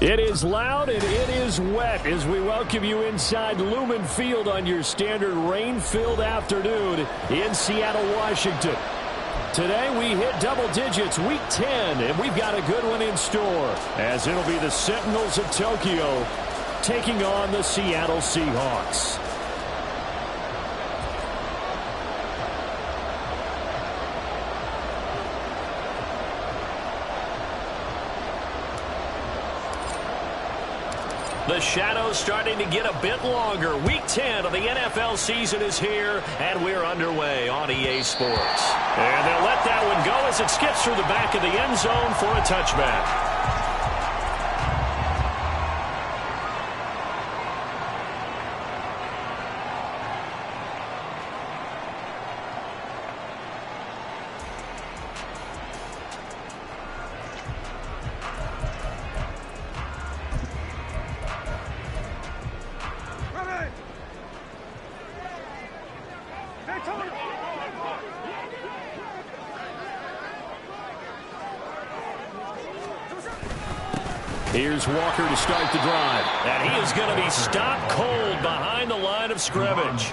It is loud and it is wet as we welcome you inside Lumen Field on your standard rain-filled afternoon in Seattle, Washington. Today we hit double digits, week 10, and we've got a good one in store as it'll be the Sentinels of Tokyo taking on the Seattle Seahawks. The shadow's starting to get a bit longer. Week 10 of the NFL season is here, and we're underway on EA Sports. And they'll let that one go as it skips through the back of the end zone for a touchback. Here's Walker to start the drive. And he is going to be stopped cold behind the line of scrimmage.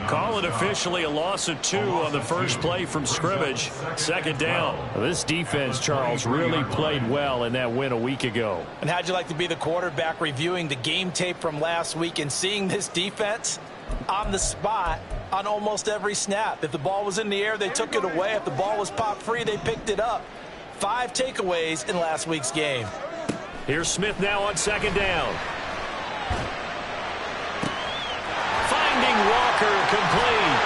Call it officially a loss of 2 on the first play from scrimmage. Second down. This defense, Charles, really played well in that win a week ago. And how'd you like to be the quarterback reviewing the game tape from last week and seeing this defense on the spot on almost every snap? If the ball was in the air, they took it away. If the ball was popped free, they picked it up. 5 takeaways in last week's game. Here's Smith now on second down. Finding Walker complete.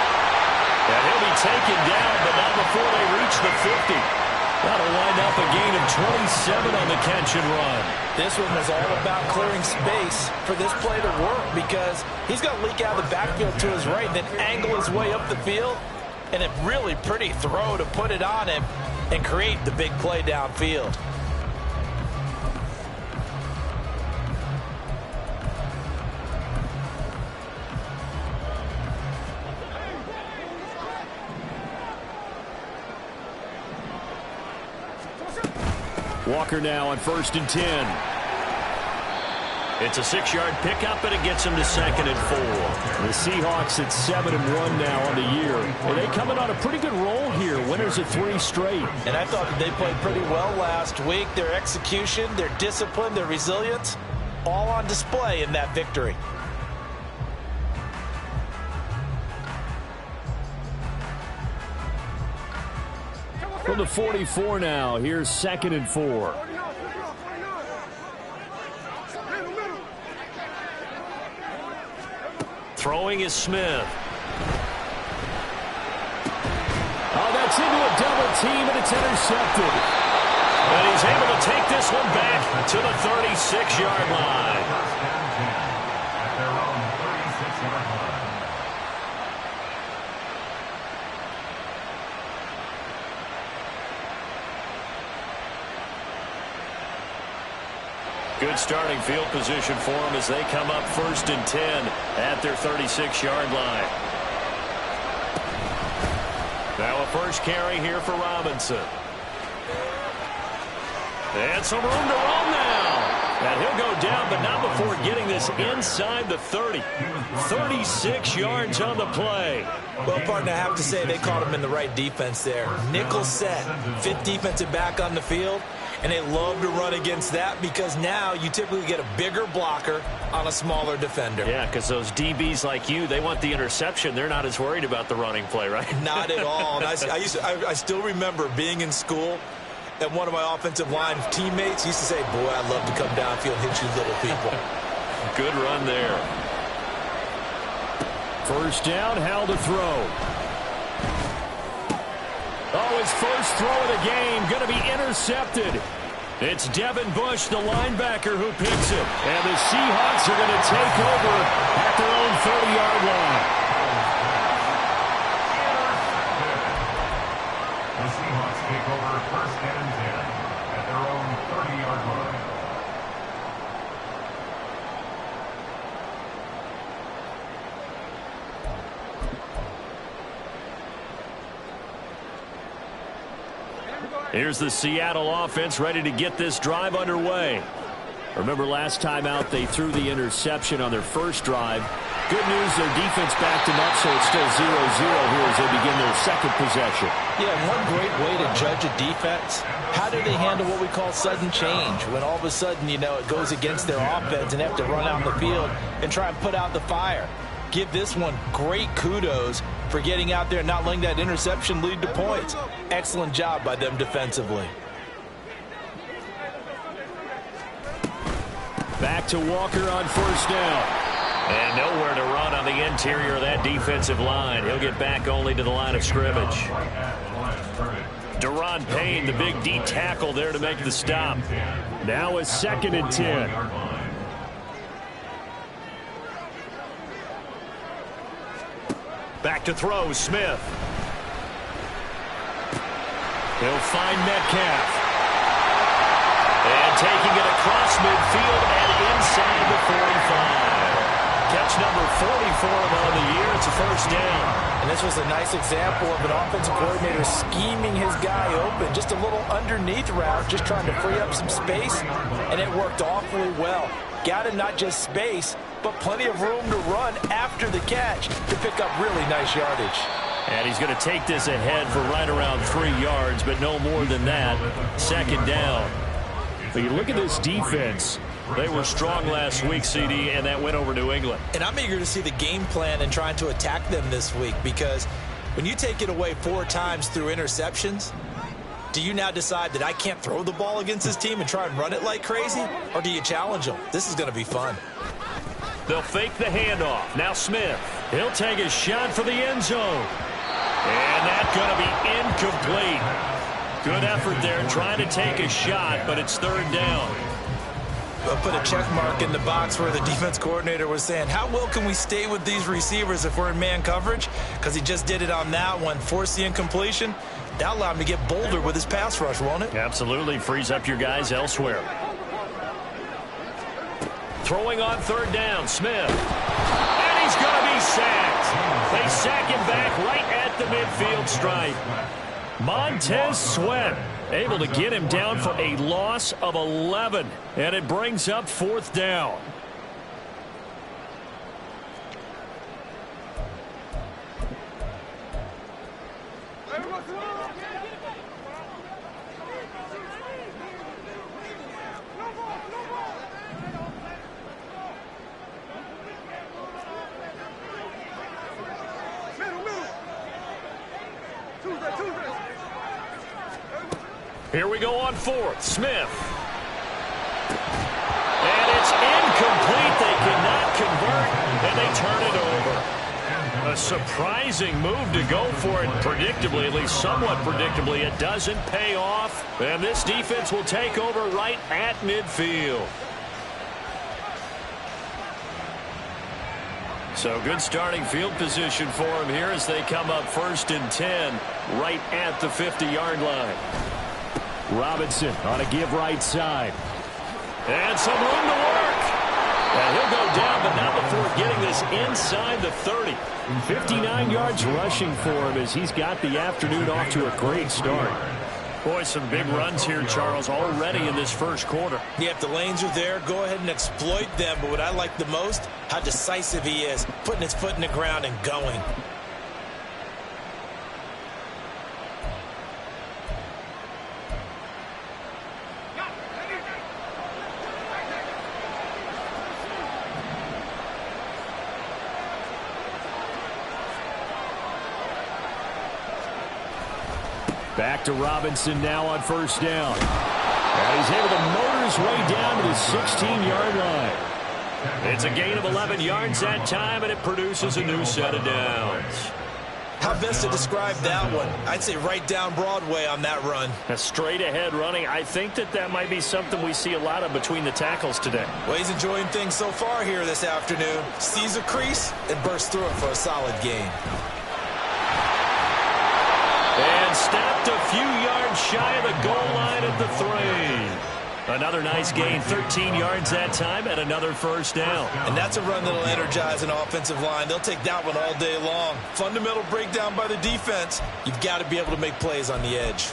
And he'll be taken down, but not before they reach the 50. That'll wind up a gain of 27 on the catch and run. This one was all about clearing space for this play to work because he's going to leak out of the backfield to his right, then angle his way up the field. And a really pretty throw to put it on him and create the big play downfield. Walker now on 1st and 10. It's a 6-yard pickup, and it gets him to 2nd and 4. The Seahawks at 7-1 now on the year. And they coming on a pretty good roll here. Winners of 3 straight. And I thought that they played pretty well last week. Their execution, their discipline, their resilience, all on display in that victory. From the 44 now, here's 2nd and 4. Throwing is Smith. Oh, that's into a double team, and it's intercepted. And he's able to take this one back to the 36-yard line. Good starting field position for them as they come up 1st and 10 at their 36-yard line. Now a first carry here for Robinson. And some room to roam now. And he'll go down, but not before getting this inside the 30. 36 yards on the play. Well, partner, I have to say they caught him in the right defense there. Nickel set, 5th defensive back on the field. And they love to run against that because now you typically get a bigger blocker on a smaller defender. Yeah, because those DBs like you, they want the interception. They're not as worried about the running play, right? Not at all. And I still remember being in school, and one of my offensive line teammates used to say, boy, I'd love to come downfield and hit you little people. Good run there. First down, Hal to throw. Oh, his first throw of the game going to be intercepted. It's Devin Bush, the linebacker, who picks it. And the Seahawks are going to take over at their own 30-yard line. The Seahawks take over 1st and 10 at their own 30-yard line. Here's the Seattle offense ready to get this drive underway. Remember last time out they threw the interception on their first drive. Good news, their defense backed them up, so it's still 0-0 here as they begin their second possession. Yeah, one great way to judge a defense, how do they handle what we call sudden change? When all of a sudden, you know, it goes against their offense and they have to run out in the field and try and put out the fire. Give this one great kudos for getting out there and not letting that interception lead to points. Excellent job by them defensively. Back to Walker on first down. And nowhere to run on the interior of that defensive line. He'll get back only to the line of scrimmage. Deron Payne, the big D tackle there to make the stop. Now a 2nd and 10. Back to throw, Smith. He'll find Metcalf. And taking it across midfield and inside the 45. Catch number 40 for him on the year. It's a first down. And this was a nice example of an offensive coordinator scheming his guy open. Just a little underneath route, just trying to free up some space, and it worked awfully well. Got him not just space, but plenty of room to run after the catch to pick up really nice yardage. And he's going to take this ahead for right around 3 yards, but no more than that. 2nd down. But you look at this defense. They were strong last week, CD, and that went over New England. And I'm eager to see the game plan and trying to attack them this week, because when you take it away 4 times through interceptions, do you now decide that I can't throw the ball against this team and try and run it like crazy? Or do you challenge them? This is going to be fun. They'll fake the handoff. Now Smith. He'll take a shot for the end zone. And that's going to be incomplete. Good effort there trying to take a shot, but it's 3rd down. I'll put a check mark in the box where the defense coordinator was saying, how well can we stay with these receivers if we're in man coverage? Because he just did it on that one, forced the incompletion. That allowed him to get bolder with his pass rush, won't it? Absolutely. Frees up your guys elsewhere. Throwing on 3rd down, Smith. And he's going to be sacked. They sack him back right at the midfield stripe. Montez Sweat able to get him down for a loss of 11. And it brings up 4th down. Here we go on 4th. Smith. And it's incomplete. They cannot convert, and they turn it over. A surprising move to go for it predictably, at least somewhat predictably. It doesn't pay off, and this defense will take over right at midfield. So good starting field position for him here as they come up 1st and 10 right at the 50-yard line. Robinson on a give right side. And some room to work. And he'll go down, but not before getting this inside the 30. 59 yards rushing for him as he's got the afternoon off to a great start. Boy, some big runs here, Charles, already in this first quarter. Yeah, if the lanes are there, go ahead and exploit them. But what I like the most, how decisive he is, putting his foot in the ground and going. Back to Robinson now on 1st down. And he's able to motor his way down to the 16-yard line. It's a gain of 11 yards that time, and it produces a new set of downs. How best to describe that one? I'd say right down Broadway on that run. A straight-ahead running. I think that might be something we see a lot of between the tackles today. Well, he's enjoying things so far here this afternoon. Sees a crease and bursts through it for a solid gain. And stopped a few yards shy of the goal line at the 3. Another nice gain, 13 yards that time, and another 1st down. And that's a run that'll energize an offensive line. They'll take that one all day long. Fundamental breakdown by the defense. You've got to be able to make plays on the edge.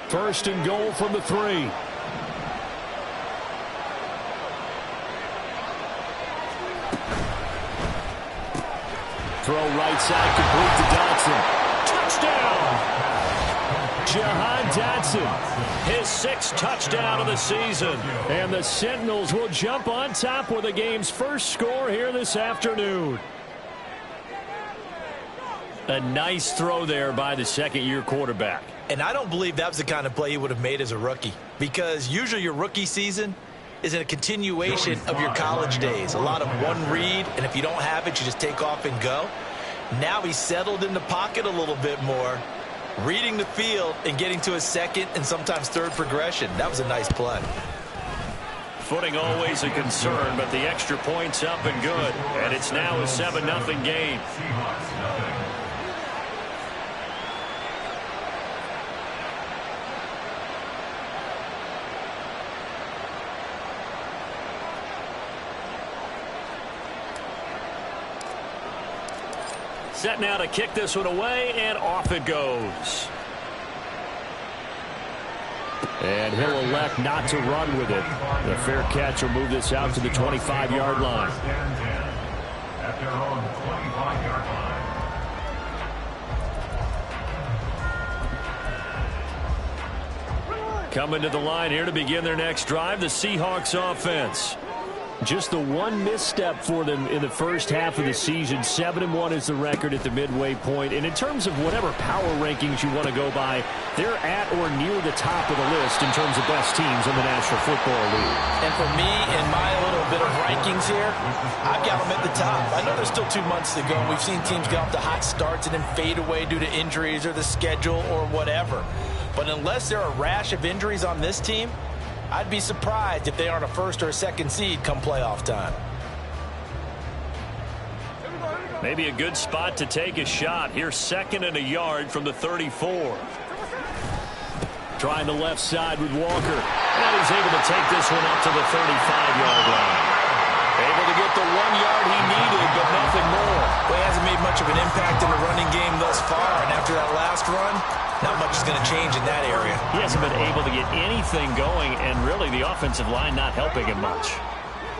First and goal from the 3. Throw right side, complete to Dotson. Touchdown! Jahan Dotson, his 6th touchdown of the season. And the Sentinels will jump on top with the game's first score here this afternoon. A nice throw there by the second-year quarterback. And I don't believe that was the kind of play he would have made as a rookie, because usually your rookie season is in a continuation of your college days. A lot of one read, and if you don't have it, you just take off and go. Now he's settled in the pocket a little bit more, reading the field and getting to his second and sometimes third progression. That was a nice play. Footing always a concern, but the extra point's up and good. And it's now a 7-0 game. Set now to kick this one away, and off it goes. And he'll elect not to run with it. The fair catch will move this out to the 25-yard line. At their own 25-yard line. Coming to the line here to begin their next drive, the Seahawks offense. Just the one misstep for them in the first half of the season. 7-1 is the record at the midway point. And in terms of whatever power rankings you want to go by, they're at or near the top of the list in terms of best teams in the National Football League. And for me, in my little bit of rankings here, I've got them at the top. I know there's still 2 months to go. We've seen teams get off to hot starts and then fade away due to injuries or the schedule or whatever. But unless there are a rash of injuries on this team, I'd be surprised if they aren't a first or a second seed come playoff time. Maybe a good spot to take a shot. Here's 2nd and a yard from the 34. Trying the left side with Walker. And he's able to take this one up to the 35-yard line. Able to get the 1 yard he needed, but nothing more. Well, he hasn't made much of an impact in the running game thus far. And after that last run, not much is going to change in that area. He hasn't been able to get anything going, and really the offensive line not helping him much.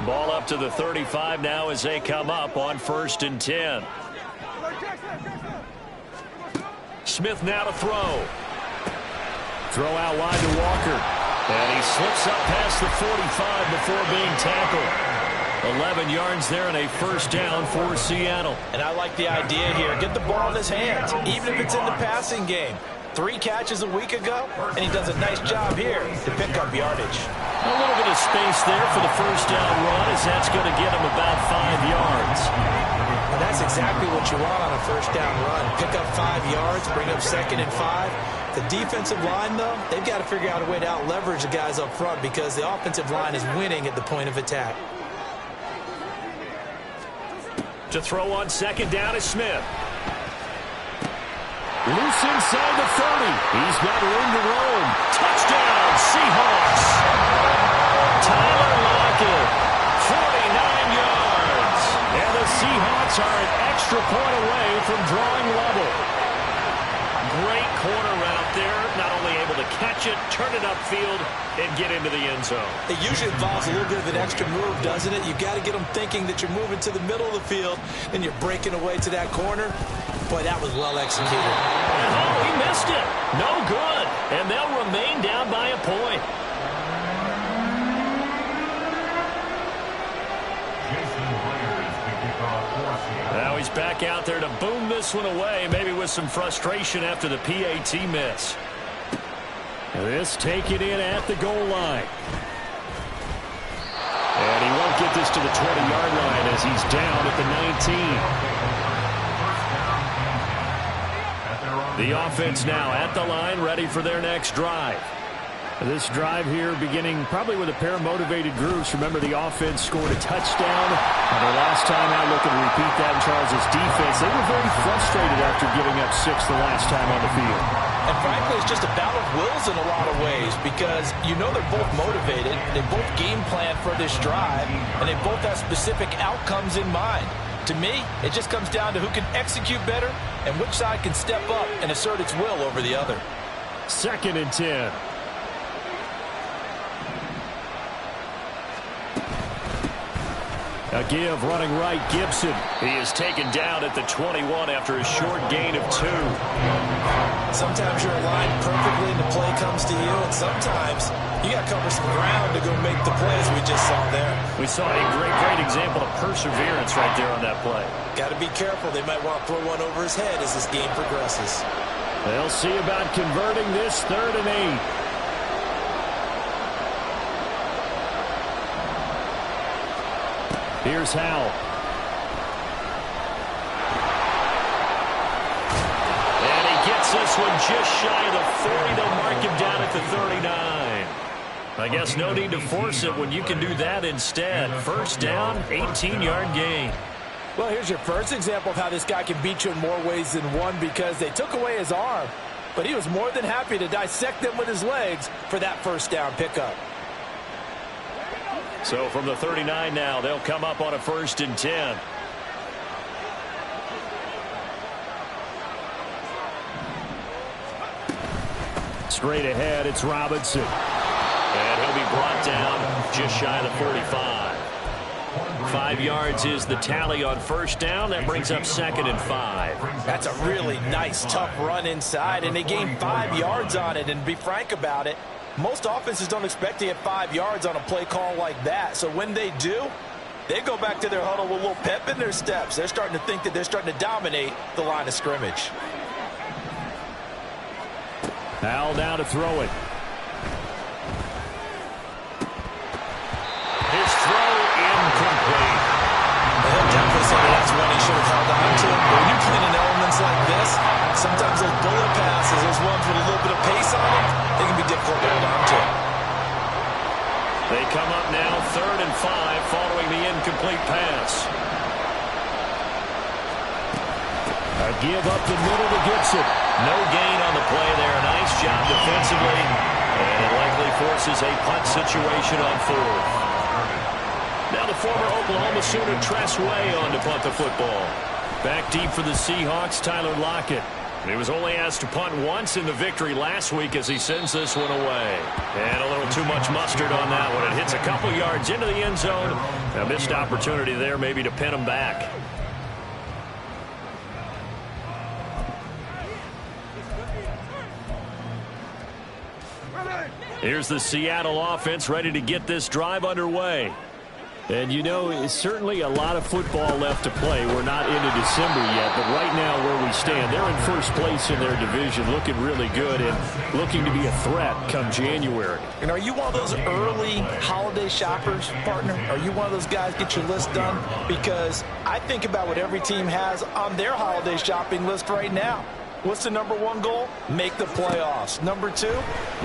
Ball up to the 35 now as they come up on 1st and 10. Smith now to throw. Throw out wide to Walker. And he slips up past the 45 before being tackled. 11 yards there and a first down for Seattle. And I like the idea here. Get the ball in his hands, even if it's in the passing game. 3 catches a week ago, and he does a nice job here to pick up yardage. A little bit of space there for the first down run, as that's going to get him about 5 yards. And that's exactly what you want on a first down run. Pick up 5 yards, bring up 2nd and 5. The defensive line, though, they've got to figure out a way to out-leverage the guys up front because the offensive line is winning at the point of attack. To throw on 2nd down is Smith. Loose inside the 30. He's got room to roam. Touchdown, Seahawks. Tyler Lockett, 49 yards. And the Seahawks are an extra point away from drawing level. Great corner route there. Not only able to catch it, turn it upfield, and get into the end zone. It usually involves a little bit of an extra move, doesn't it? You've got to get them thinking that you're moving to the middle of the field and you're breaking away to that corner. Boy, that was well executed. Oh, he missed it. No good. And they'll remain down by a point. Now he's back out there to boom this one away, maybe with some frustration after the PAT miss. This taken in at the goal line. And he won't get this to the 20-yard line as he's down at the 19. The offense now at the line, ready for their next drive. This drive here beginning probably with a pair of motivated groups. Remember, the offense scored a touchdown. And the last time out, looking to repeat that in Charles' defense, they were very frustrated after giving up 6 the last time on the field. And frankly, it's just a battle of wills in a lot of ways because you know they're both motivated. They both game plan for this drive, and they both have specific outcomes in mind. To me, it just comes down to who can execute better and which side can step up and assert its will over the other. 2nd and 10. A give running right, Gibson. He is taken down at the 21 after a short gain of 2. Sometimes you're aligned perfectly and the play comes to you, and sometimes you got to cover some ground to go make the plays we just saw there. We saw a great example of perseverance right there on that play. Got to be careful. They might want to throw one over his head as this game progresses. They'll see about converting this 3rd and 8. Here's Howell. And he gets this one just shy of the 40. They'll mark him down at the 39. I guess no need to force it when you can do that instead. 1st down, 18-yard gain. Well, here's your first example of how this guy can beat you in more ways than one, because they took away his arm, but he was more than happy to dissect them with his legs for that 1st down pickup. So from the 39 now, they'll come up on a 1st and 10. Straight ahead, it's Robinson. And he'll be brought down just shy of the 45. 5 yards is the tally on 1st down. That brings up 2nd and 5. That's a really nice, tough run inside, and they gained 5 yards on it. And to be frank about it, most offenses don't expect to get 5 yards on a play call like that. So when they do, they go back to their huddle with a little pep in their steps. They're starting to think that they're starting to dominate the line of scrimmage. Howell now to throw it. His throw incomplete. They'll definitely say that's one he should have held on to. But when you're playing in elements like this, sometimes those bullet passes, those ones with a little bit of pace on them, they can be difficult to hold on to. They come up now 3rd and 5 following the incomplete pass. A give up the middle to Gibson. No gain on the play there. Nice job defensively. And it likely forces a punt situation on 4th. Now the former Oklahoma Sooner Tress Way on to punt the football. Back deep for the Seahawks, Tyler Lockett. He was only asked to punt once in the victory last week as he sends this one away. And a little too much mustard on that one. It hits a couple yards into the end zone. A missed opportunity there maybe to pin him back. Here's the Seattle offense ready to get this drive underway. And, you know, it's certainly a lot of football left to play. We're not into December yet, but right now where we stand, they're in 1st place in their division, looking really good and looking to be a threat come January. And are you one of those early holiday shoppers, partner? Are you one of those guys get your list done? Because I think about what every team has on their holiday shopping list right now. What's the number 1 goal? Make the playoffs. Number 2,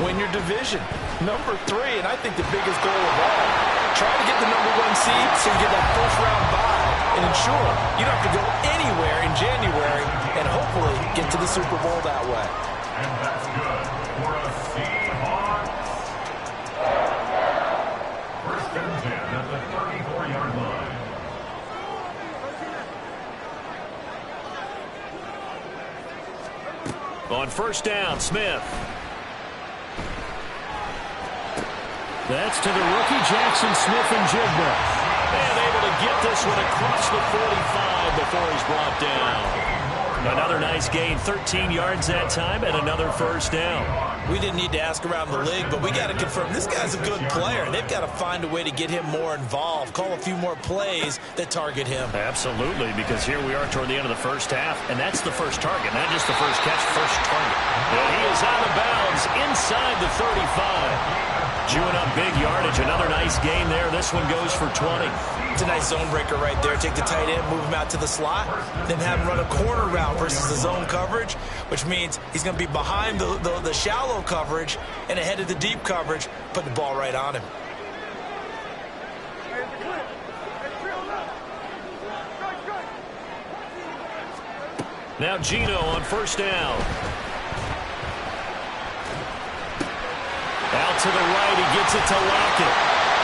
win your division. Number 3, and I think the biggest goal of all, try to get the number 1 seed so you get that 1st round bye and ensure you don't have to go anywhere in January and hopefully get to the Super Bowl that way. And that's good for a Seahawks. 1st and 10 at the 34-yard line. On 1st down, Smith. That's to the rookie, Jackson Smith-Njigba. And able to get this one across the 45 before he's brought down. Another nice gain, 13 yards that time, and another 1st down. We didn't need to ask around the league, but we got to confirm this guy's a good player. They've got to find a way to get him more involved, call a few more plays that target him. Absolutely, because here we are toward the end of the 1st half, and that's the 1st target, not just the 1st catch, 1st target. And he is out of bounds inside the 35. Chewing up big yardage. Another nice gain there. This one goes for 20. It's a nice zone breaker right there. Take the tight end, move him out to the slot, then have him run a corner route versus the zone coverage, which means he's going to be behind the shallow coverage and ahead of the deep coverage, put the ball right on him. Now Gino on 1st down. Out to the right, he gets it to Lockett.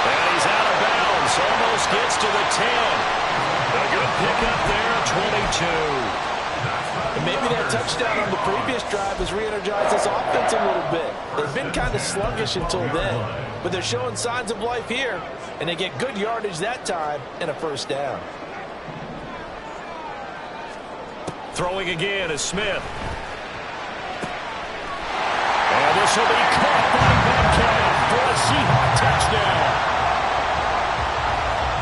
And he's out of bounds, almost gets to the 10. A good pickup there, 22. And maybe that touchdown on the previous drive has re-energized this offense a little bit. They've been kind of sluggish until then, but they're showing signs of life here, and they get good yardage that time and a first down. Throwing again is Smith. And this will be caught by Metcalf for a Seahawk touchdown.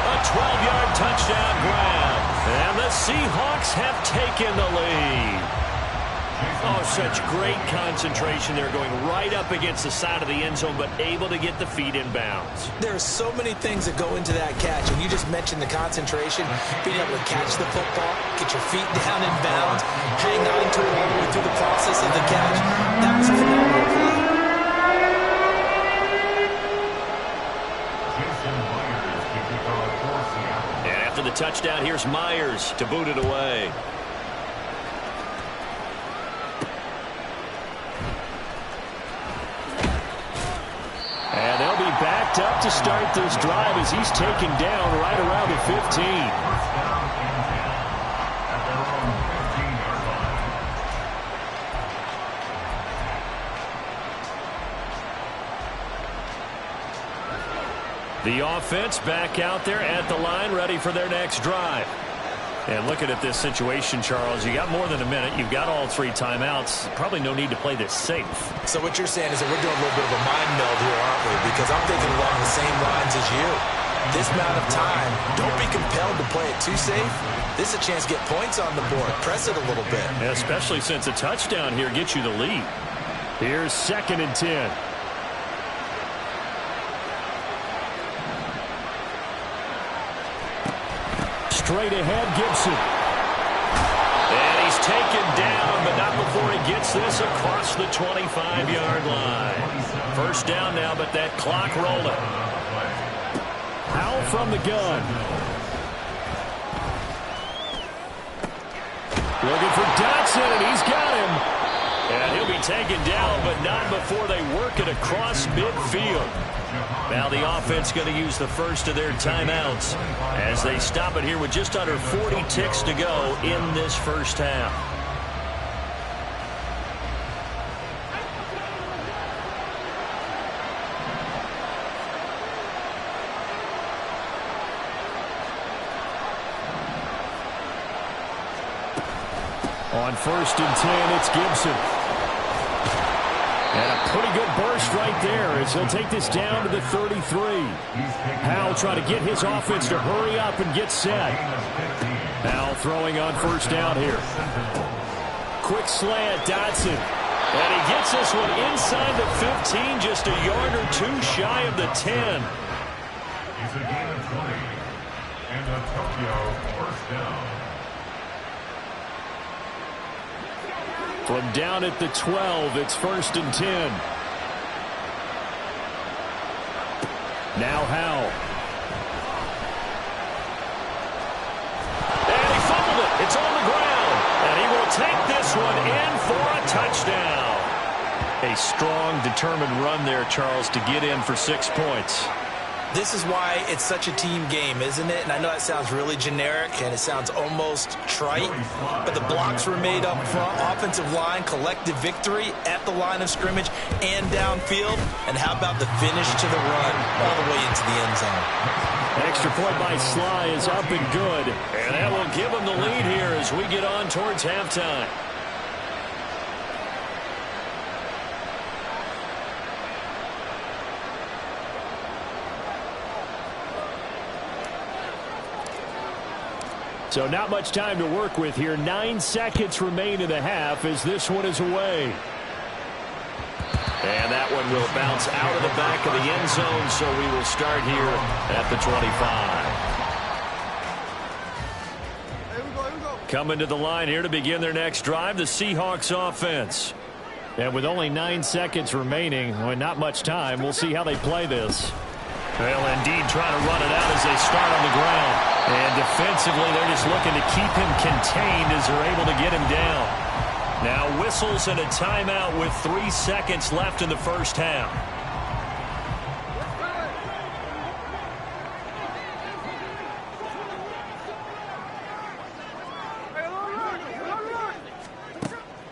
A 12-yard touchdown grab. And the Seahawks have taken the lead. Oh, such great concentration. They're going right up against the side of the end zone, but able to get the feet in bounds. There are so many things that go into that catch, and you just mentioned the concentration, being able to catch the football, get your feet down in bounds, hang on to it all the way through the process of the catch. That was a phenomenal play. And after the touchdown, here's Myers to boot it away. And they'll be backed up to start this drive as he's taken down right around the 15. The offense back out there at the line, ready for their next drive. And looking at this situation, Charles, you got more than a minute. You've got all 3 timeouts. Probably no need to play this safe. So what you're saying is that we're doing a little bit of a mind meld here, aren't we? Because I'm thinking along the same lines as you. This amount of time, don't be compelled to play it too safe. This is a chance to get points on the board. Press it a little bit. Especially since a touchdown here gets you the lead. Here's 2nd and 10. Straight ahead, Gibson. And he's taken down, but not before he gets this across the 25-yard line. First down now, but that clock rolling. Powell from the gun. Looking for Dotson, and he's got him. And he'll be taken down, but not before they work it across midfield. Now the offense going to use the first of their timeouts as they stop it here with just under 40 ticks to go in this first half. On 1st and 10, it's Gibson. And a pretty good burst right there as he'll take this down to the 33. Powell trying to get his offense to hurry up and get set. Powell throwing on 1st down here. Quick slant, Dotson. And he gets this one inside the 15, just a yard or 2 shy of the 10. It's a gain of 20. And a Tokyo 1st down. From down at the 12, it's 1st and 10. Now Howell. And he fumbled it. It's on the ground. And he will take this one in for a touchdown. A strong, determined run there, Charles, to get in for 6 points. This is why it's such a team game, isn't it? And I know that sounds really generic and it sounds almost trite, but the blocks were made up front, offensive line, collective victory at the line of scrimmage and downfield. And how about the finish to the run all the way into the end zone? Extra point by Sly is up and good. And that will give them the lead here as we get on towards halftime. So not much time to work with here. 9 seconds remain in the half as this one is away. And that one will bounce out of the back of the end zone, so we will start here at the 25. Coming to the line here to begin their next drive, the Seahawks offense. And with only 9 seconds remaining, well, not much time, we'll see how they play this. Well, indeed, trying to run it out as they start on the ground. And defensively, they're just looking to keep him contained as they're able to get him down. Now whistles and a timeout with 3 seconds left in the first half.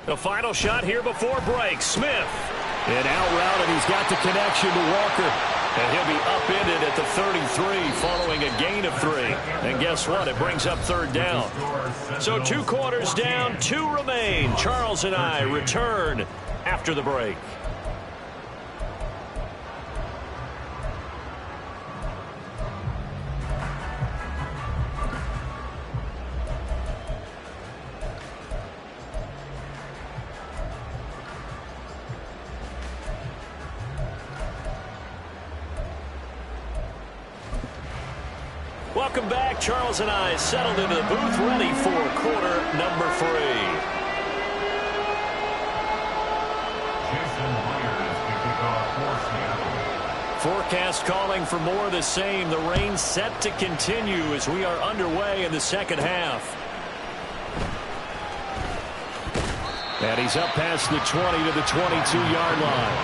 The final shot here before break. Smith. And out route, and he's got the connection to Walker. And he'll be upended at the 33 following a gain of 3. And guess what? It brings up third down. So 2 quarters down, 2 remain. Charles and I return after the break. Welcome back. Charles and I settled into the booth, ready for quarter number 3. Jason Myers to kick off for Seattle. Forecast calling for more of the same. The rain set to continue as we are underway in the second half. And he's up past the 20 to the 22-yard line.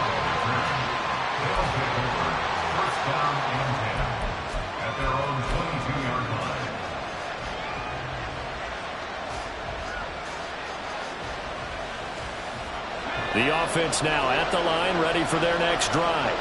They'll take over. First down and 10 at their own 22-yard line. The offense now at the line, ready for their next drive.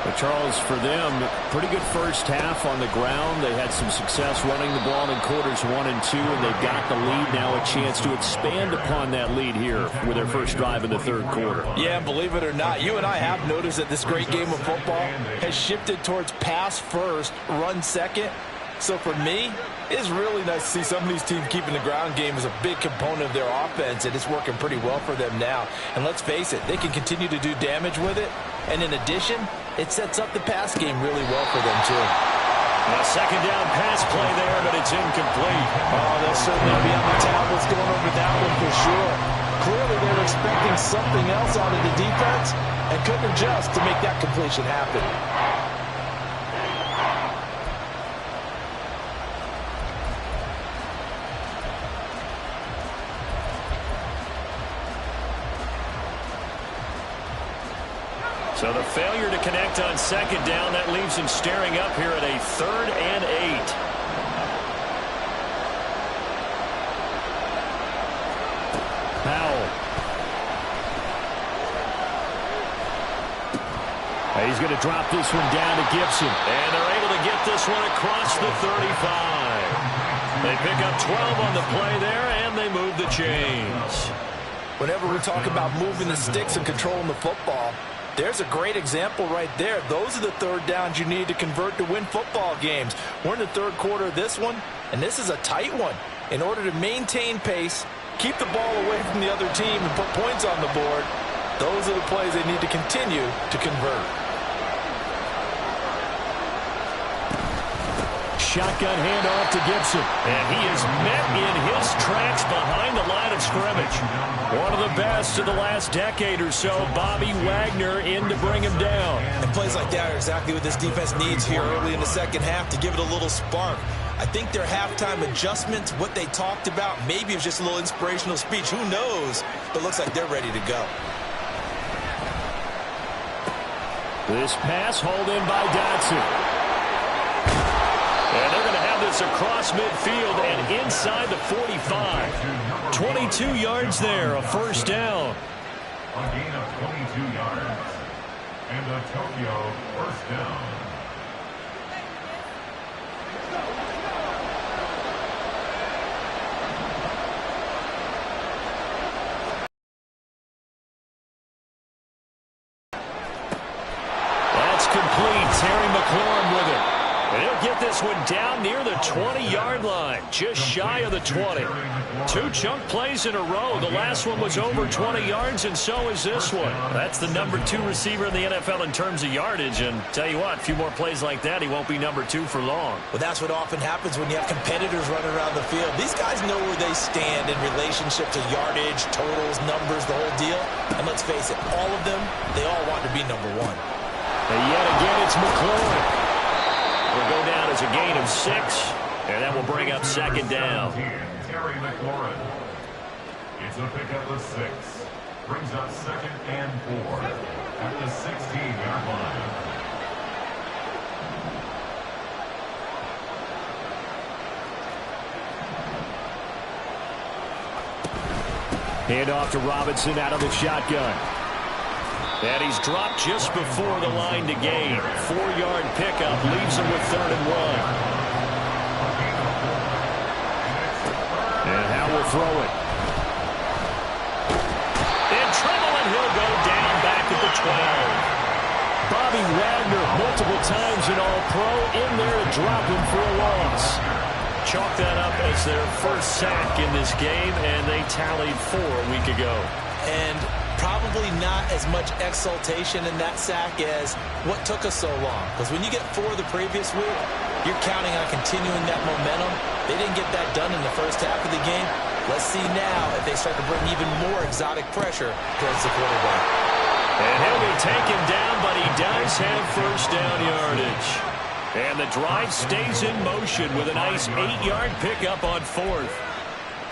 But Charles, for them, pretty good first half on the ground. They had some success running the ball in quarters 1 and 2, and they've got the lead now, a chance to expand upon that lead here with their first drive in the third quarter. Yeah, believe it or not, you and I have noticed that this great game of football has shifted towards pass first, run second. So for me, it's really nice to see some of these teams keeping the ground game as a big component of their offense, and it's working pretty well for them now. And let's face it, they can continue to do damage with it. And in addition, it sets up the pass game really well for them, too. A second down pass play there, but it's incomplete. Oh, they'll certainly be on the tablets going over that one for sure. Clearly, they were expecting something else out of the defense and couldn't adjust to make that completion happen. So the failure to connect on second down, that leaves him staring up here at a 3rd and 8. Powell. He's going to drop this one down to Gibson. And they're able to get this one across the 35. They pick up 12 on the play there, and they move the chains. Whenever we talk about moving the sticks and controlling the football, there's a great example right there. Those are the third downs you need to convert to win football games. We're in the third quarter of this one, and this is a tight one. In order to maintain pace, keep the ball away from the other team, and put points on the board, those are the plays they need to continue to convert. Shotgun handoff to Gibson. And he is met in his tracks behind the line of scrimmage. One of the best of the last decade or so, Bobby Wagner in to bring him down. And plays like that are exactly what this defense needs here early in the second half to give it a little spark. I think their halftime adjustments, what they talked about, maybe it was just a little inspirational speech. Who knows? But it looks like they're ready to go. This pass hauled in by Dotson. And they're going to have this across midfield and inside the 45. 22 yards there, a first down. A gain of 22 yards. And a Tokyo first down. That's complete. Terry McLaurin with it. And he'll get this one down near the 20-yard line, just shy of the 20. 2 chunk plays in a row. The last one was over 20 yards, and so is this one. That's the number 2 receiver in the NFL in terms of yardage. And tell you what, a few more plays like that, he won't be number 2 for long. Well, that's what often happens when you have competitors running around the field. These guys know where they stand in relationship to yardage, totals, numbers, the whole deal. And let's face it, all of them, they all want to be number 1. And yet again, it's McLaurin. Will go down as a gain of 6, and that will bring up second down. Terry McLaurin. It's a pickup of 6. Brings up 2nd and 4 at the 16-yard line. Hand off to Robinson out of the shotgun. And he's dropped just before the line to gain. 4-yard pickup leaves him with 3rd and 1. And Howe will throw it. In trouble, and he'll go down back at the 12. Bobby Wagner, multiple times an All-Pro, in there to drop him for a loss. Chalk that up as their first sack in this game, and they tallied 4 a week ago. And probably not as much exultation in that sack as what took us so long. Because when you get 4 the previous week, you're counting on continuing that momentum. They didn't get that done in the first half of the game. Let's see now if they start to bring even more exotic pressure towards the quarterback. And he'll be taken down, but he does have first down yardage. And the drive stays in motion with a nice 8-yard pickup on 4th.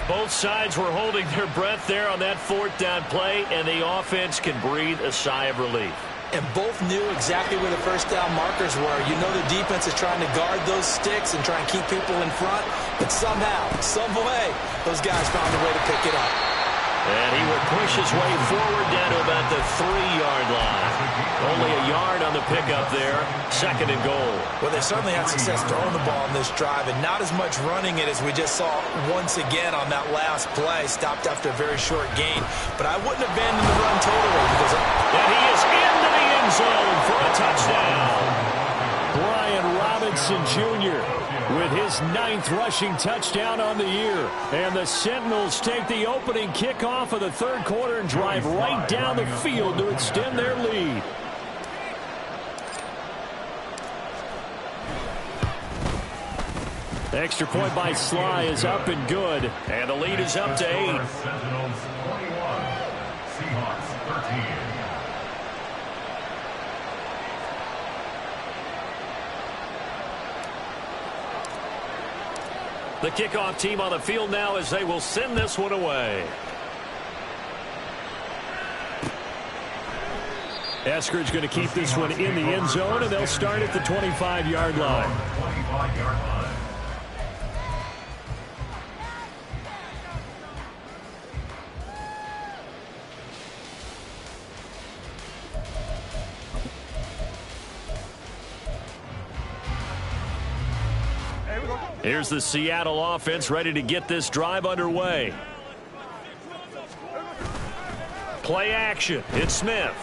Both sides were holding their breath there on that 4th down play, and the offense can breathe a sigh of relief. And both knew exactly where the first down markers were. You know the defense is trying to guard those sticks and try and keep people in front, but somehow, some way, those guys found a way to pick it up. And he would push his way forward down to about the 3-yard line. Only a yard on the pickup there. 2nd and goal. Well, they certainly had success throwing the ball in this drive, and not as much running it as we just saw once again on that last play. Stopped after a very short gain. But I wouldn't abandon the run totally. Because and he is into the end zone for a touchdown. Brian Robinson Jr. with his 9th rushing touchdown on the year. And the Sentinels take the opening kickoff of the 3rd quarter and drive right down the field to extend their lead. Extra point by Sly is up and good. And the lead is up to 8. Sentinels 21, Seahawks 13. The kickoff team on the field now as they will send this one away. Eskridge going to keep this one in the end zone, and they'll start at the 25-yard line. 25-yard line. Here's the Seattle offense ready to get this drive underway. Play action. It's Smith.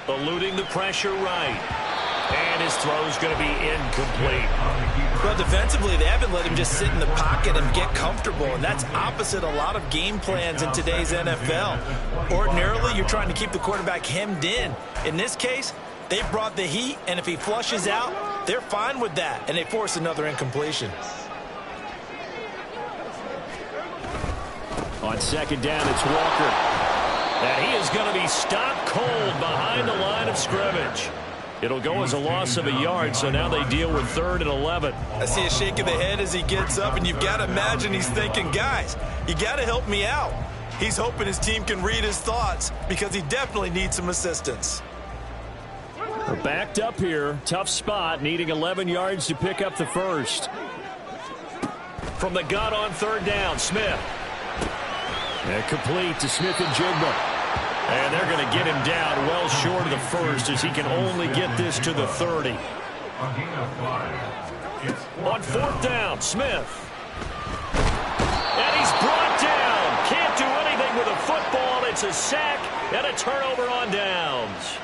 Eluding the pressure right. And his throw's going to be incomplete. Well, defensively, they haven't let him just sit in the pocket and get comfortable, and that's opposite a lot of game plans in today's NFL. Ordinarily, you're trying to keep the quarterback hemmed in. In this case, they brought the heat, and if he flushes out, they're fine with that, and they force another incompletion. On 2nd down, it's Walker. And he is going to be stopped cold behind the line of scrimmage. It'll go as a loss of a yard, so now they deal with 3rd and 11. I see a shake of the head as he gets up, and you've got to imagine he's thinking, guys, you got to help me out. He's hoping his team can read his thoughts because he definitely needs some assistance. We're backed up here. Tough spot, needing 11 yards to pick up the first. From the gun on 3rd down, Smith. And complete to Smith and Jigba. And they're going to get him down well short of the first as he can only get this to the 30. On 4th down, Smith. And he's brought down. Can't do anything with a football. It's a sack and a turnover on downs.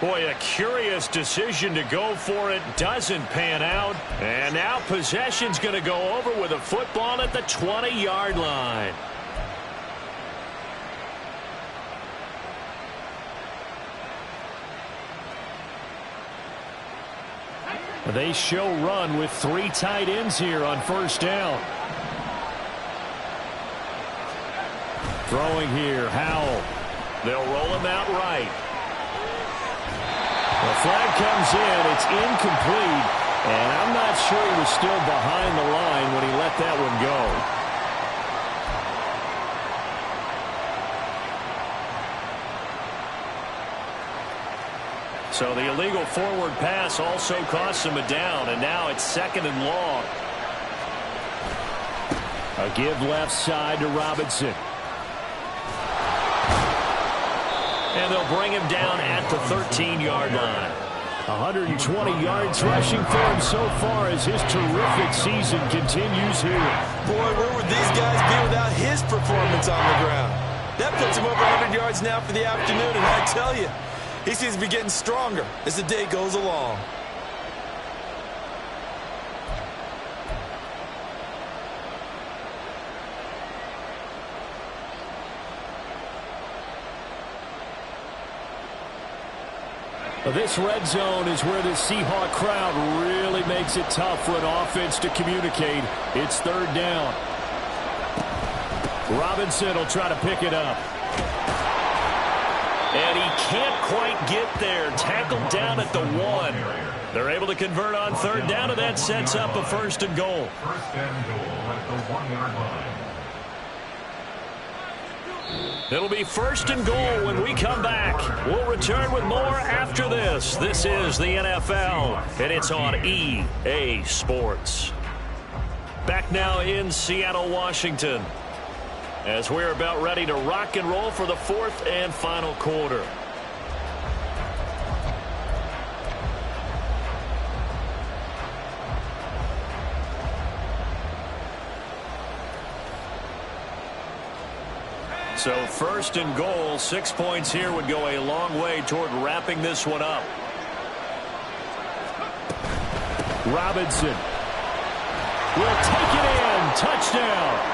Boy, a curious decision to go for it. Doesn't pan out. And now possession's going to go over with a football at the 20-yard line. They show run with 3 tight ends here on 1st down. Throwing here, Howell. They'll roll him out right. The flag comes in. It's incomplete. And I'm not sure he was still behind the line when he let that one go. So the illegal forward pass also costs him a down, and now it's 2nd and long. A give left side to Robinson. And they'll bring him down at the 13-yard line. 120 yards rushing for him so far as his terrific season continues here. Boy, where would these guys be without his performance on the ground? That puts him over 100 yards now for the afternoon, and I tell you, he seems to be getting stronger as the day goes along. This red zone is where the Seahawk crowd really makes it tough for an offense to communicate. It's third down. Robinson will try to pick it up. And he can't quite get there. Tackled down at the 1. They're able to convert on third down, and that sets up a first and goal. First and goal at the 1-yard line. It'll be first and goal when we come back. We'll return with more after this. This is the NFL, and it's on EA Sports. Back now in Seattle, Washington, as we're about ready to rock and roll for the fourth and final quarter. So first and goal, 6 points here would go a long way toward wrapping this one up. Robinson will take it in. Touchdown.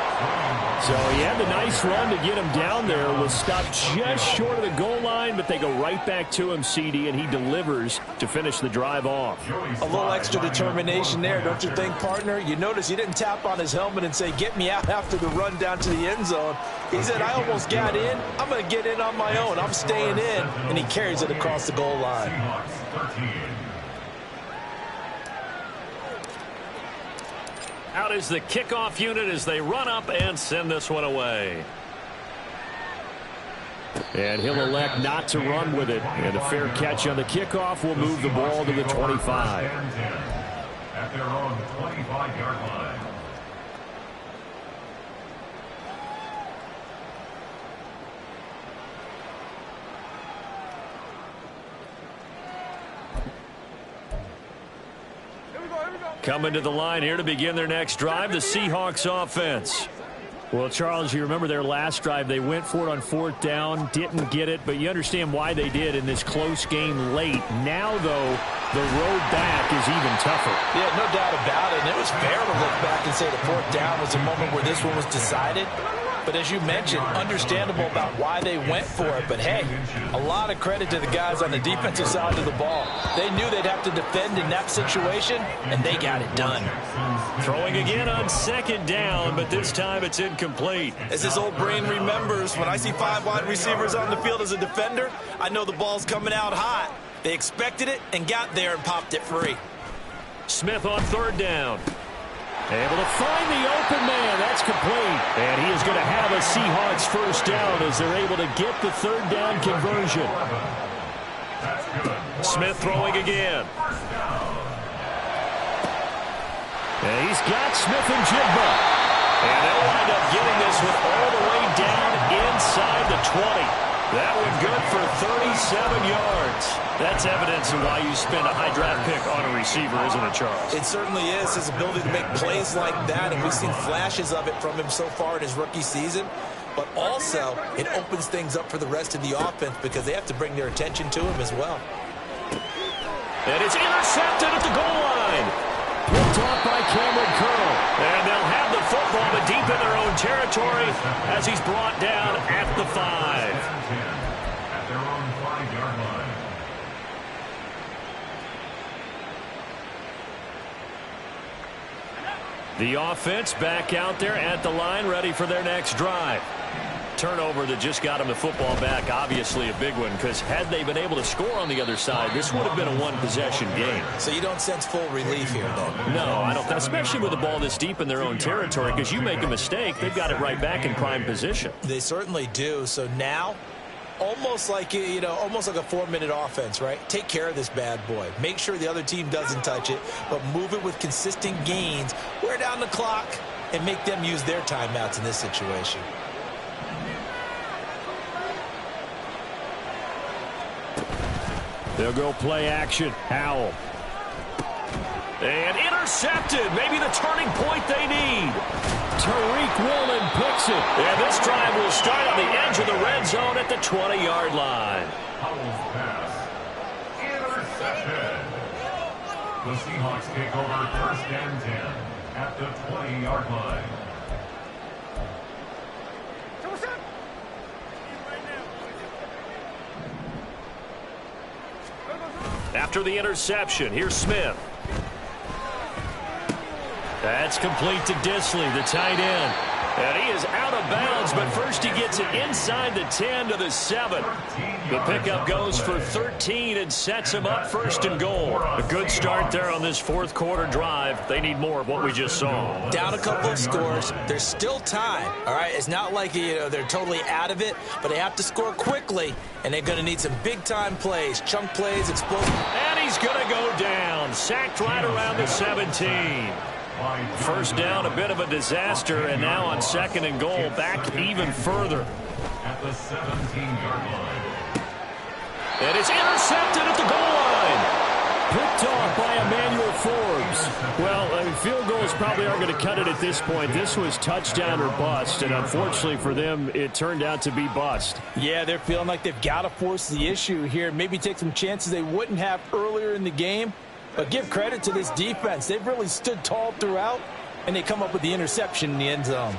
So he had the nice run to get him down there. Was stopped just short of the goal line, but they go right back to him, CD, and he delivers to finish the drive off. A little extra determination there, don't you think, partner? You notice he didn't tap on his helmet and say, get me out after the run down to the end zone. He said, I almost got in. I'm going to get in on my own. I'm staying in. And he carries it across the goal line. Out is the kickoff unit as they run up and send this one away. And he'll elect not to run with it. And a fair catch on the kickoff will move the ball to the 25. At their own 25-yard line. Coming to the line here to begin their next drive, the Seahawks offense. Well, Charles, you remember their last drive. They went for it on fourth down, didn't get it, but you understand why they did in this close game late. Now, though, the road back is even tougher. Yeah, no doubt about it. And it was fair to look back and say the fourth down was the moment where this one was decided. But as you mentioned, understandable about why they went for it. But, hey, a lot of credit to the guys on the defensive side of the ball. They knew they'd have to defend in that situation, and they got it done. Throwing again on second down, but this time it's incomplete. As his old brain remembers, when I see 5 wide receivers on the field as a defender, I know the ball's coming out hot. They expected it and got there and popped it free. Smith on third down. Able to find the open man. That's complete. And he is going to have a Seahawks first down as they're able to get the third down conversion. Smith throwing again. And he's got Smith and Jigba. And they'll wind up getting this one all the way down inside the 20. That one good for 37 yards. That's evidence of why you spend a high draft pick on a receiver, isn't it, Charles? It certainly is. His ability to make plays like that, and we've seen flashes of it from him so far in his rookie season. But also, it opens things up for the rest of the offense because they have to bring their attention to him as well. And it's intercepted at the goal line. Picked off by Cameron Curl. And they'll have the football, but deep in their own territory as he's brought down at the 5. At their own 5-yard line. The offense back out there at the line, ready for their next drive. Turnover that just got them the football back, obviously a big one, because had they been able to score on the other side, this would have been a one-possession game. So you don't sense full relief here, then? No, I don't, especially with the ball this deep in their own territory, because you make a mistake, they've got it right back in prime position. They certainly do. So now, almost like, almost like a 4-minute offense, right? Take care of this bad boy. Make sure the other team doesn't touch it, but move it with consistent gains. Wear down the clock and make them use their timeouts in this situation. They'll go play action. Howell. And intercepted. Maybe the turning point they need. Tariq Woolen picks it. And this drive will start on the edge of the red zone at the 20-yard line. Howell's pass. Intercepted. The Seahawks take over 1st and 10 at the 20-yard line. After the interception, here's Smith. That's complete to Disley, the tight end. And he is out of bounds, but first he gets it inside the 10 to the 7. The pickup goes for 13 and sets him up 1st and goal. A good start there on this 4th quarter drive. They need more of what we just saw. Down a couple of scores. There's still time, all right? It's not like, they're totally out of it, but they have to score quickly, and they're going to need some big-time plays, chunk plays, explosive. And he's going to go down. Sacked right around the 17. First down, a bit of a disaster, and now on 2nd and goal, back even further. At the 17-yard line. And it's intercepted at the goal line. Picked off by Emmanuel Forbes. Well, field goals probably aren't going to cut it at this point. This was touchdown or bust, and unfortunately for them, it turned out to be bust. Yeah, they're feeling like they've got to force the issue here, maybe take some chances they wouldn't have earlier in the game. But give credit to this defense. They've really stood tall throughout, and they come up with the interception in the end zone.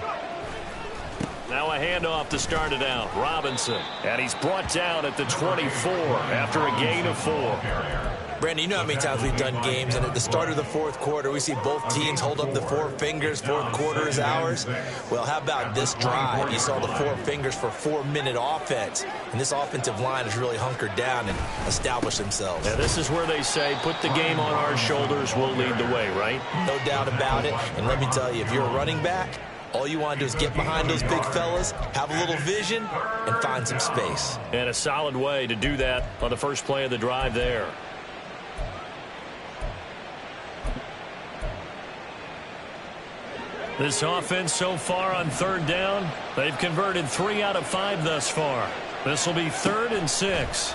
Now a handoff to start it out. Robinson. And he's brought down at the 24 after a gain of 4. Brandon, you know how many times we've done games, and at the start of the 4th quarter, we see both teams hold up the 4 fingers. 4th quarter is ours. Well, how about this drive? You saw the 4 fingers for 4-minute offense, and this offensive line has really hunkered down and established themselves. Yeah, this is where they say, put the game on our shoulders, we'll lead the way, right? No doubt about it. And let me tell you, if you're a running back, all you want to do is get behind those big fellas, have a little vision, and find some space. And a solid way to do that on the first play of the drive there. This offense so far on 3rd down, they've converted 3 out of 5 thus far. This will be 3rd and 6.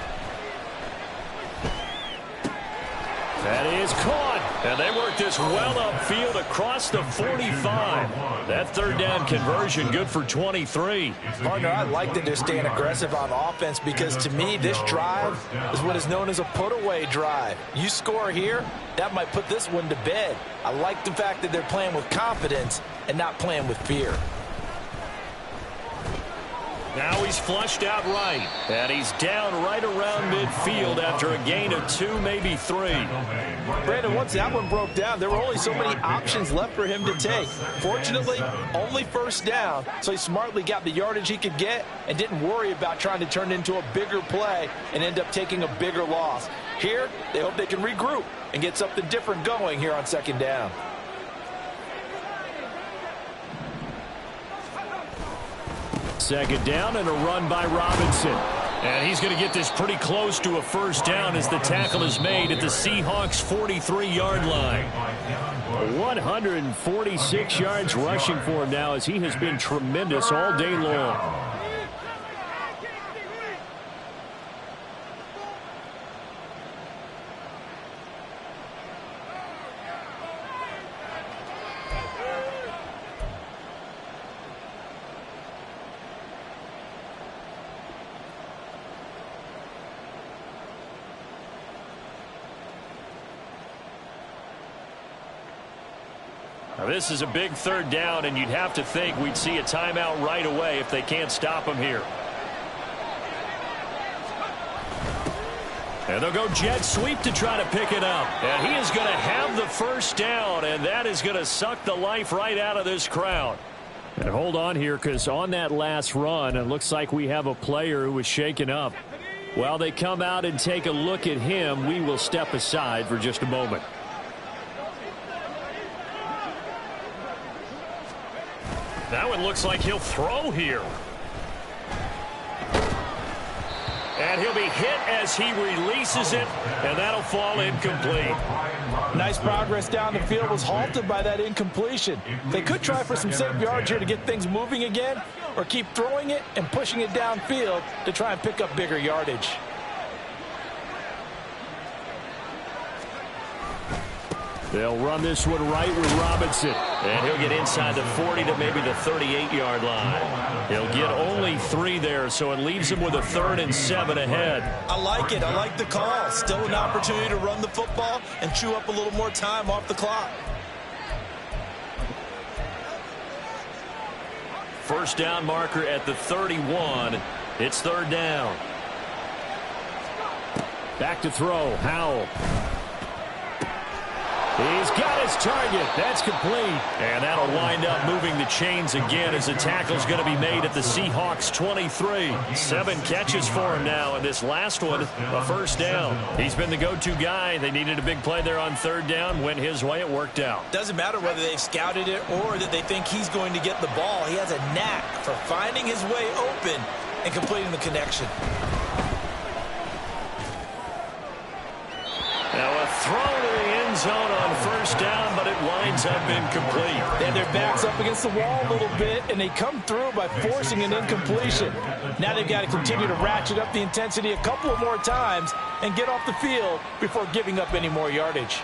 That is caught. And they work this well upfield across the 45. That 3rd down conversion good for 23. Partner, I like that they're staying aggressive on offense because to me this drive is what is known as a put-away drive. You score here, that might put this one to bed. I like the fact that they're playing with confidence and not playing with fear. Now he's flushed out right, and he's down right around midfield after a gain of 2, maybe 3. Brandon, once that one broke down, there were only so many options left for him to take. Fortunately, only 1st down, so he smartly got the yardage he could get and didn't worry about trying to turn it into a bigger play and end up taking a bigger loss. Here, they hope they can regroup and get something different going here on 2nd down. Second down and a run by Robinson. And he's going to get this pretty close to a 1st down as the tackle is made at the Seahawks 43-yard line. 146 yards rushing for him now as he has been tremendous all day long. Now this is a big 3rd down, and you'd have to think we'd see a timeout right away if they can't stop him here. And they'll go jet sweep to try to pick it up. And he is going to have the 1st down, and that is going to suck the life right out of this crowd. And hold on here, because on that last run, it looks like we have a player who was shaken up. While they come out and take a look at him, we will step aside for just a moment. That one looks like he'll throw here. And he'll be hit as he releases it, and that'll fall incomplete. Nice progress down the field, was halted by that incompletion. They could try for some safe yards here to get things moving again, or keep throwing it and pushing it downfield to try and pick up bigger yardage. They'll run this one right with Robinson. And he'll get inside the 40 to maybe the 38-yard line. He'll get only 3 there, so it leaves him with a 3rd and 7 ahead. I like it. I like the call. Still an opportunity to run the football and chew up a little more time off the clock. First down marker at the 31. It's 3rd down. Back to throw. Howell. He's got his target. That's complete. And that'll wind up moving the chains again as the tackle's going to be made at the Seahawks 23. 7 catches for him now, and this last one, a first down. He's been the go-to guy. They needed a big play there on 3rd down. Went his way. It worked out. Doesn't matter whether they've scouted it or that they think he's going to get the ball. He has a knack for finding his way open and completing the connection. Now a throw to the end zone on first down, but it winds up incomplete. And their back's up against the wall a little bit, and they come through by forcing an incompletion. Now they've got to continue to ratchet up the intensity a couple of more times and get off the field before giving up any more yardage.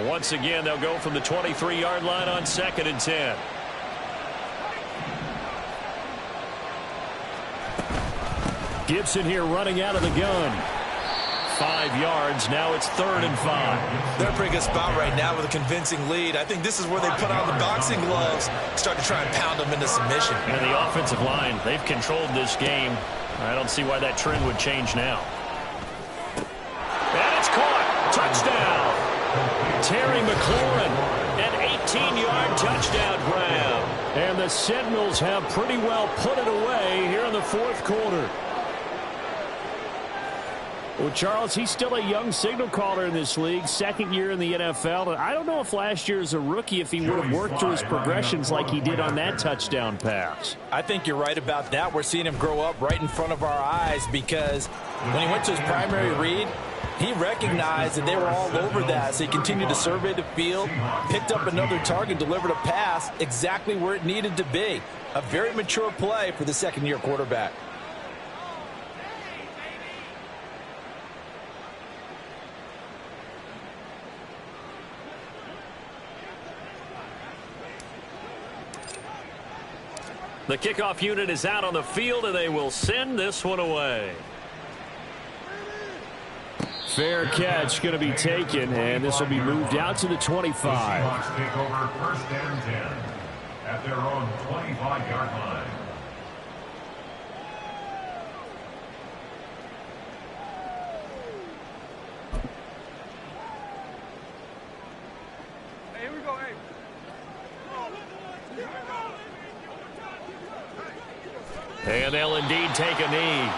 Once again, they'll go from the 23-yard line on 2nd and 10. Gibson here running out of the gun. 5 yards. Now it's 3rd and 5. They're in a pretty good spot right now with a convincing lead. I think this is where they put on the boxing gloves, start to try and pound them into submission. And the offensive line, they've controlled this game. I don't see why that trend would change now. And it's caught. Touchdown. Terry McLaurin, an 18-yard touchdown grab. And the Sentinels have pretty well put it away here in the 4th quarter. Well, Charles, he's still a young signal caller in this league, 2nd year in the NFL. And I don't know if last year as a rookie, if he would have worked through his progressions like he did on that touchdown pass. I think you're right about that. We're seeing him grow up right in front of our eyes because when he went to his primary read, he recognized that they were all over that, so he continued to survey the field, picked up another target, delivered a pass exactly where it needed to be. A very mature play for the 2nd-year quarterback. The kickoff unit is out on the field, and they will send this one away. Fair catch going to be taken, and this will be moved out to the 25. The Seahawks take over 1st and 10 at their own 25-yard line. Hey, here we go, hey. And they'll indeed take a knee.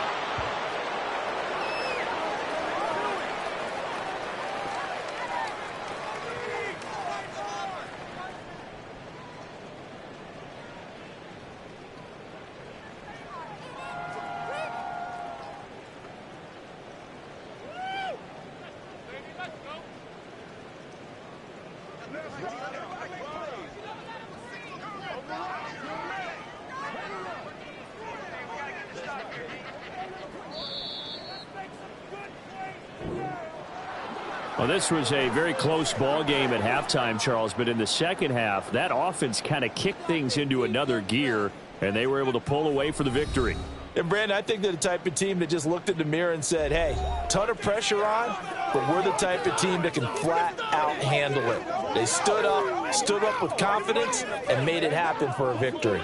Well, this was a very close ball game at halftime, Charles, but in the second half, that offense kind of kicked things into another gear, and they were able to pull away for the victory. And, Brandon, I think they're the type of team that just looked in the mirror and said, hey, ton of pressure on, but we're the type of team that can flat out handle it. They stood up with confidence, and made it happen for a victory.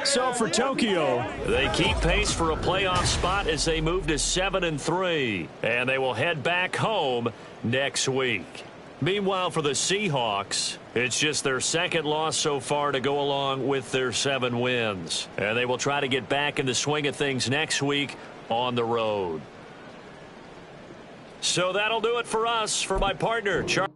So for Tokyo, they keep pace for a playoff spot as they move to 7-3, and they will head back home next week. Meanwhile, for the Seahawks, it's just their 2nd loss so far to go along with their 7 wins, and they will try to get back in the swing of things next week on the road. So that'll do it for us. For my partner, Charles.